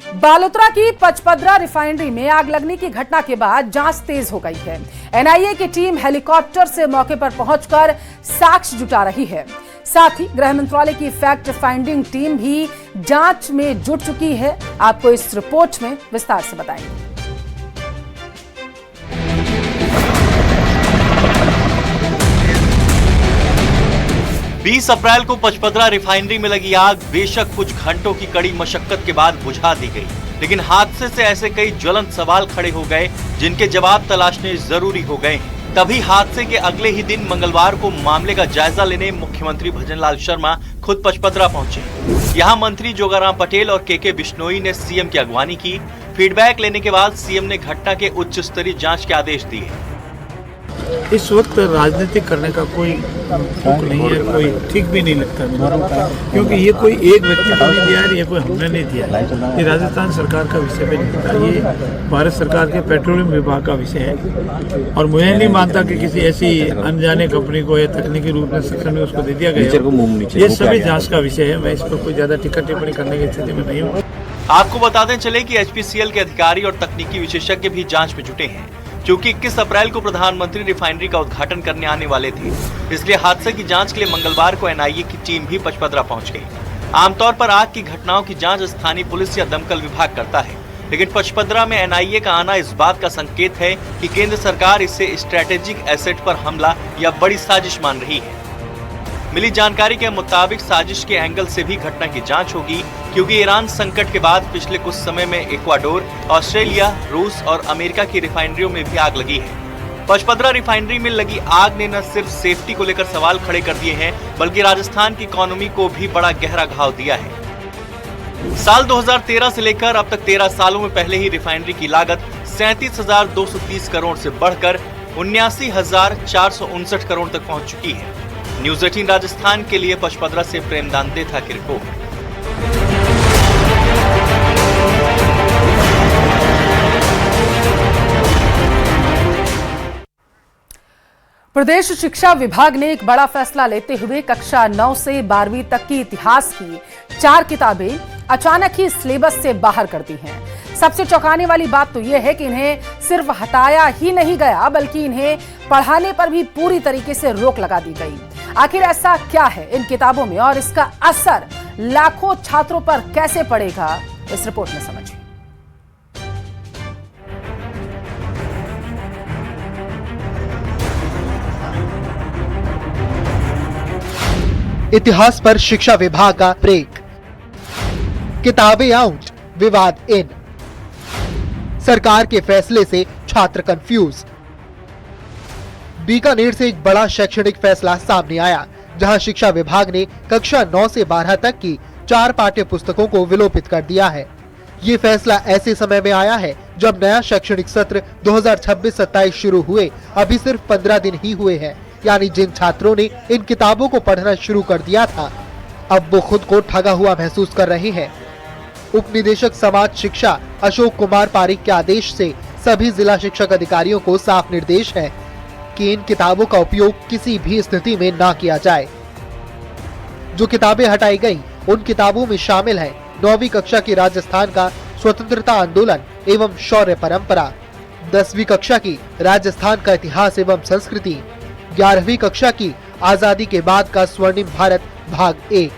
बालोतरा की पचपदरा रिफाइनरी में आग लगने की घटना के बाद जांच तेज हो गई है। एनआईए की टीम हेलीकॉप्टर से मौके पर पहुंचकर साक्ष्य जुटा रही है। साथ ही गृह मंत्रालय की फैक्ट फाइंडिंग टीम भी जांच में जुट चुकी है। आपको इस रिपोर्ट में विस्तार से बताएंगे। 20 अप्रैल को पचपदरा रिफाइनरी में लगी आग बेशक कुछ घंटों की कड़ी मशक्कत के बाद बुझा दी गई, लेकिन हादसे से ऐसे कई ज्वलंत सवाल खड़े हो गए जिनके जवाब तलाशने जरूरी हो गए हैं। तभी हादसे के अगले ही दिन मंगलवार को मामले का जायजा लेने मुख्यमंत्री भजनलाल शर्मा खुद पचपदरा पहुंचे। यहां मंत्री जोगाराम पटेल और के बिश्नोई ने सीएम की अगवानी की। फीडबैक लेने के बाद सीएम ने घटना के उच्च स्तरीय जांच के आदेश दिए। इस वक्त राजनीति करने का कोई तुक नहीं है, कोई ठीक भी नहीं लगता मुझे, क्योंकि ये कोई एक व्यक्ति को नहीं दिया है, ये कोई हमने नहीं दिया है। ये राजस्थान सरकार का विषय भी नहीं था, ये भारत सरकार के पेट्रोलियम विभाग का विषय है। और मुझे नहीं मानता कि किसी ऐसी अनजाने कंपनी को या तकनीकी रूप में शिक्षण में उसको दे दिया गया। ये सभी जाँच का विषय है। मैं इस पर कोई ज्यादा टिक्का टिप्पणी करने की स्थिति में नहीं हूँ। आपको बताते चले कि एचपीसीएल के अधिकारी और तकनीकी विशेषज्ञ भी जांच में जुटे हैं। क्योंकि 21 अप्रैल को प्रधानमंत्री रिफाइनरी का उद्घाटन करने आने वाले थे, इसलिए हादसे की जांच के लिए मंगलवार को एनआईए की टीम भी पचपदरा पहुंच गई। आमतौर पर आग की घटनाओं की जांच स्थानीय पुलिस या दमकल विभाग करता है, लेकिन पचपदरा में एनआईए का आना इस बात का संकेत है कि केंद्र सरकार इसे स्ट्रेटेजिक एसेट पर हमला या बड़ी साजिश मान रही है। मिली जानकारी के मुताबिक साजिश के एंगल से भी घटना की जांच होगी, क्योंकि ईरान संकट के बाद पिछले कुछ समय में इक्वाडोर, ऑस्ट्रेलिया, रूस और अमेरिका की रिफाइनरियों में भी आग लगी है। पचपदरा रिफाइनरी में लगी आग ने न सिर्फ सेफ्टी को लेकर सवाल खड़े कर दिए हैं, बल्कि राजस्थान की इकोनॉमी को भी बड़ा गहरा घाव दिया है। साल 2013 से लेकर अब तक 13 सालों में पहले ही रिफाइनरी की लागत 37,230 करोड़ से बढ़कर 79,459 करोड़ तक पहुंच चुकी है। न्यूज़ 18 राजस्थान के लिए पचपदरा से प्रेमदान देथा की रिपोर्ट। प्रदेश शिक्षा विभाग ने एक बड़ा फैसला लेते हुए कक्षा 9 से 12वीं तक की इतिहास की 4 किताबें अचानक ही सिलेबस से बाहर कर दी हैं। सबसे चौंकाने वाली बात तो यह है कि इन्हें सिर्फ हटाया ही नहीं गया, बल्कि इन्हें पढ़ाने पर भी पूरी तरीके से रोक लगा दी गई। आखिर ऐसा क्या है इन किताबों में और इसका असर लाखों छात्रों पर कैसे पड़ेगा, इस रिपोर्ट में समझिए। इतिहास पर शिक्षा विभाग का ब्रेक। किताबें आउट, विवाद इन। सरकार के फैसले से छात्र कंफ्यूज। बीकानेर से एक बड़ा शैक्षणिक फैसला सामने आया, जहां शिक्षा विभाग ने कक्षा 9 से 12 तक की 4 पाठ्य पुस्तकों को विलोपित कर दिया है। ये फैसला ऐसे समय में आया है जब नया शैक्षणिक सत्र 2026-27 शुरू हुए अभी सिर्फ 15 दिन ही हुए हैं। यानी जिन छात्रों ने इन किताबों को पढ़ना शुरू कर दिया था, अब वो खुद को ठगा हुआ महसूस कर रहे हैं। उप निदेशक समाज शिक्षा अशोक कुमार पारिक के आदेश से सभी जिला शिक्षक अधिकारियों को साफ निर्देश है कि इन किताबों का उपयोग किसी भी स्थिति में ना किया जाए। जो किताबें हटाई गईं, उन किताबों में शामिल है 9वीं कक्षा की राजस्थान का स्वतंत्रता आंदोलन एवं शौर्य परंपरा, 10वीं कक्षा की राजस्थान का इतिहास एवं संस्कृति, 11वीं कक्षा की आजादी के बाद का स्वर्णिम भारत भाग 1,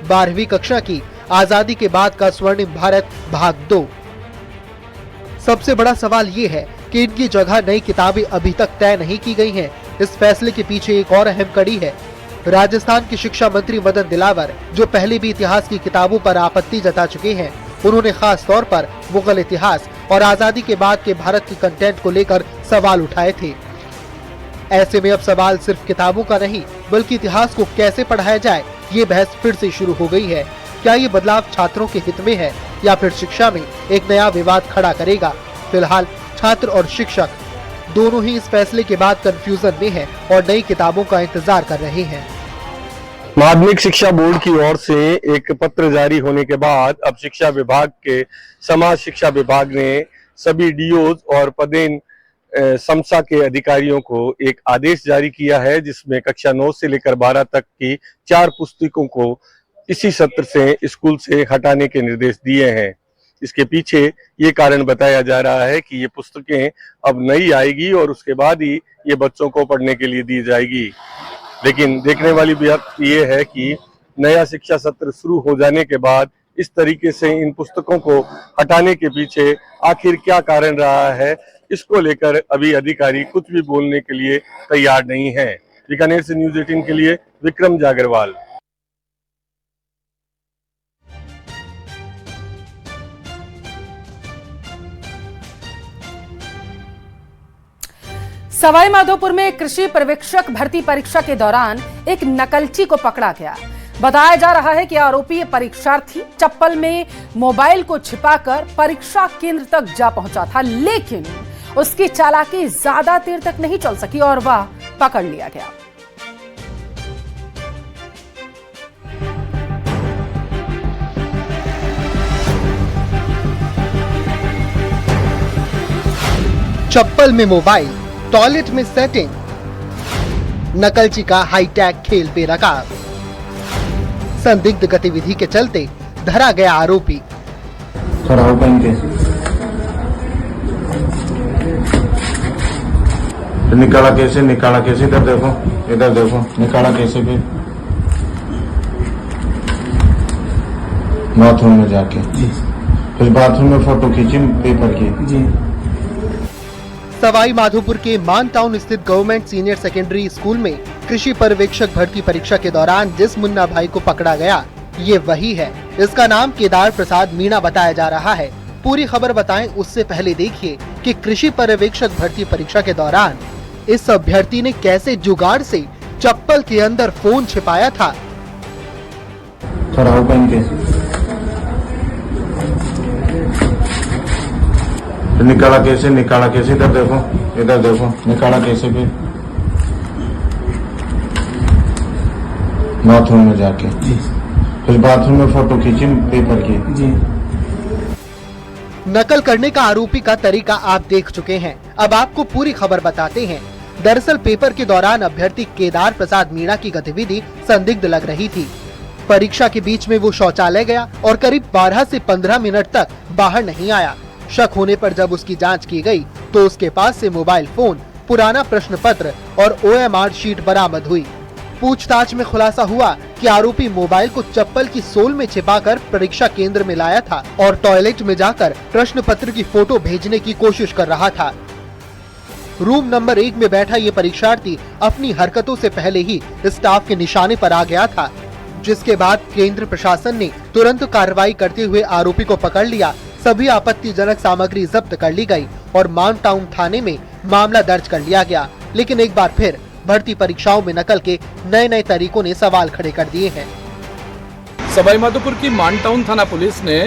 12वीं कक्षा की आजादी के बाद का स्वर्णिम भारत भाग 2। सबसे बड़ा सवाल ये है कि इनकी जगह नई किताबें अभी तक तय नहीं की गई हैं। इस फैसले के पीछे एक और अहम कड़ी है। राजस्थान के शिक्षा मंत्री मदन दिलावर, जो पहले भी इतिहास की किताबों पर आपत्ति जता चुके हैं, उन्होंने खास तौर पर मुगल इतिहास और आजादी के बाद के भारत के कंटेंट को लेकर सवाल उठाए थे। ऐसे में अब सवाल सिर्फ किताबों का नहीं, बल्कि इतिहास को कैसे पढ़ाया जाए, ये बहस फिर से शुरू हो गई है। क्या ये बदलाव छात्रों के हित में है या फिर शिक्षा में एक नया विवाद खड़ा करेगा? फिलहाल छात्र और शिक्षक दोनों ही इस फैसले के बाद कंफ्यूजन में हैं और नई किताबों का इंतजार कर रहे हैं। माध्यमिक शिक्षा बोर्ड की ओर से एक पत्र जारी होने के बाद अब शिक्षा विभाग के समाज शिक्षा विभाग ने सभी डीओज और पदेन समसा के अधिकारियों को एक आदेश जारी किया है, जिसमें कक्षा 9 से लेकर 12 तक की 4 पुस्तकों को इसी सत्र से स्कूल से हटाने के निर्देश दिए हैं। इसके पीछे ये कारण बताया जा रहा है कि ये पुस्तकें अब नई आएगी और उसके बाद ही ये बच्चों को पढ़ने के लिए दी जाएगी। लेकिन देखने वाली बात ये है कि नया शिक्षा सत्र शुरू हो जाने के बाद इस तरीके से इन पुस्तकों को हटाने के पीछे आखिर क्या कारण रहा है, इसको लेकर अभी अधिकारी कुछ भी बोलने के लिए तैयार नहीं है। बीकानेर से न्यूज़ 18 के लिए विक्रम जागरवाल। सवाई माधोपुर में कृषि पर्यवेक्षक भर्ती परीक्षा के दौरान एक नकलची को पकड़ा गया। बताया जा रहा है कि आरोपी परीक्षार्थी चप्पल में मोबाइल को छिपाकर परीक्षा केंद्र तक जा पहुंचा था, लेकिन उसकी चालाकी ज्यादा देर तक नहीं चल सकी और वह पकड़ लिया गया। चप्पल में मोबाइल, टॉयलेट में सेटिंग, नकलची का हाईटेक खेल बेनकाब। संदिग्ध गतिविधि के चलते धरा गया आरोपी। खड़ा हो पहन के निकाला कैसे, इधर देखो, निकाला कैसे, फिर बाथरूम में जाके फिर बाथरूम में फोटो खींची पेपर की। जी। सवाई माधोपुर के मान टाउन स्थित गवर्नमेंट सीनियर सेकेंडरी स्कूल में कृषि पर्यवेक्षक भर्ती परीक्षा के दौरान जिस मुन्ना भाई को पकड़ा गया, ये वही है। इसका नाम केदार प्रसाद मीणा बताया जा रहा है। पूरी खबर बताएं उससे पहले देखिए कि कृषि पर्यवेक्षक भर्ती परीक्षा के दौरान इस अभ्यर्थी ने कैसे जुगाड़ से चप्पल के अंदर फोन छिपाया था। खड़ा हो पहन के निकाला कैसे, इधर देखो, निकाला कैसे, फिर बाथरूम में जाके फिर बाथरूम में फोटो खींची पेपर की। जी। नकल करने का आरोपी का तरीका आप देख चुके हैं। अब आपको पूरी खबर बताते हैं। दरअसल पेपर के दौरान अभ्यर्थी केदार प्रसाद मीणा की गतिविधि संदिग्ध लग रही थी। परीक्षा के बीच में वो शौचालय गया और करीब 12 से 15 मिनट तक बाहर नहीं आया। शक होने पर जब उसकी जांच की गई तो उसके पास से मोबाइल फोन, पुराना प्रश्न पत्र और OMR शीट बरामद हुई। पूछताछ में खुलासा हुआ कि आरोपी मोबाइल को चप्पल की सोल में छिपाकर परीक्षा केंद्र में लाया था और टॉयलेट में जाकर प्रश्न पत्र की फोटो भेजने की कोशिश कर रहा था। रूम नंबर 1 में बैठा ये परीक्षार्थी अपनी हरकतों से पहले ही स्टाफ के निशाने पर आ गया था, जिसके बाद केंद्र प्रशासन ने तुरंत कार्रवाई करते हुए आरोपी को पकड़ लिया। सभी आपत्तिजनक सामग्री जब्त कर ली गई और मान टाउन थाने में मामला दर्ज कर लिया गया। लेकिन एक बार फिर भर्ती परीक्षाओं में नकल के नए तरीकों ने सवाल खड़े कर दिए हैं। सवाई माधोपुर की मान टाउन थाना पुलिस ने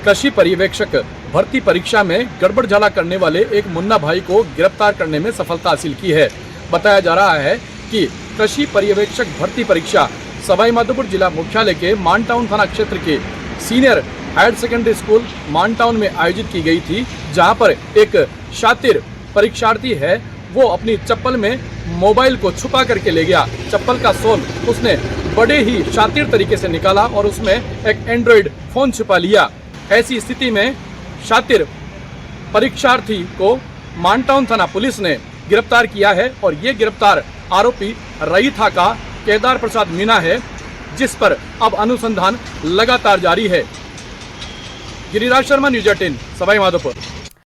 कृषि पर्यवेक्षक भर्ती परीक्षा में गड़बड़ झाला करने वाले एक मुन्ना भाई को गिरफ्तार करने में सफलता हासिल की है। बताया जा रहा है कि कृषि पर्यवेक्षक भर्ती परीक्षा सवाई माधोपुर जिला मुख्यालय के मान टाउन थाना क्षेत्र के सीनियर हायर सेकेंडरी स्कूल मान टाउन में आयोजित की गई थी, जहां पर एक शातिर परीक्षार्थी है वो अपनी चप्पल में मोबाइल को छुपा करके ले गया। चप्पल का सोल उसने बड़े ही शातिर तरीके से निकाला और उसमें एक एंड्रॉइड फोन छुपा लिया। ऐसी स्थिति में शातिर परीक्षार्थी को मान टाउन थाना पुलिस ने गिरफ्तार किया है और ये गिरफ्तार आरोपी रईथा का केदार प्रसाद मीणा है, जिस पर अब अनुसंधान लगातार जारी है। गिरिराज शर्मा, न्यूज़ 18, सवाई माधोपुर।